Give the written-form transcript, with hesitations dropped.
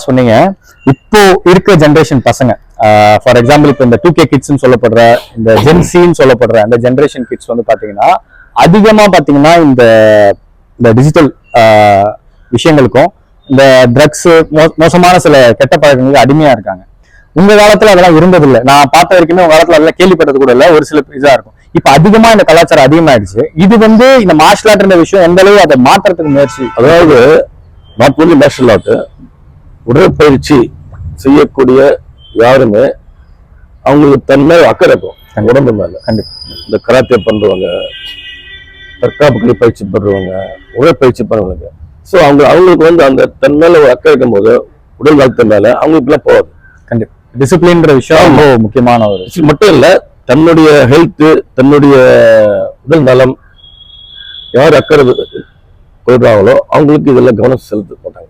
சொன்னீங்க. இப்போ இருக்க ஜென்ரேஷன் பசங்க, ஃபார் எக்ஸாம்பிள் இப்போ இந்த 2K கிட்ஸ்ன்னு சொல்லப்படுற, இந்த ஜென்சின்னு சொல்லப்படுற அந்த ஜென்ரேஷன் கிட்ஸ் வந்து பாத்தீங்கன்னா அதிகமா பாத்தீங்கன்னா இந்த டிஜிட்டல் விஷயங்களுக்கும் இந்த ட்ரக்ஸ் மோசமான சில கெட்ட பழக்கங்களுக்கு அடிமையா இருக்காங்க. உங்க காலத்துல அதெல்லாம் இருந்ததில்லை. நான் பார்த்த வரைக்குமே உங்க காலத்துல அதெல்லாம் கேள்விப்பட்டது கூட இல்லை. ஒரு சில இதா இருக்கும். இப்ப அதிகமா இந்த கலாச்சாரம் அதிகமாயிடுச்சு. இது வந்து இந்த மார்ஷல் ஆர்ட்ன்ற விஷயம் எந்த அளவு அதை மாற்றுறதுக்கு முயற்சி, அதாவது நாட் ஒன்லி மார்ஷல் ஆர்ட், உடற்பயிற்சி செய்யக்கூடிய யாருமே அவங்களுக்கு தன்மை அக்கறை இருக்கும் உடம்பு மேல. கண்டிப்பா இந்த கராத்தே பண்றவங்க, தற்காப்பு பயிற்சி பண்றவங்க, உடற்பயிற்சி பண்றவங்க, ஸோ அவங்களுக்கு வந்து அந்த தன் மேல ஒரு அக்கறை இருக்கும் போது உடல் நலத்து மேல அவங்களுக்கு எல்லாம் போகாது. கண்டிப்பா டிசிப்ளின்ற விஷயம் ரொம்ப முக்கியமான ஒரு மட்டும் இல்ல, தன்னுடைய ஹெல்த், தன்னுடைய உடல் நலம் யார் அக்கறை கொள்றாங்களோ அவங்களுக்கு இதெல்லாம் கவனம் செலுத்த மாட்டாங்க.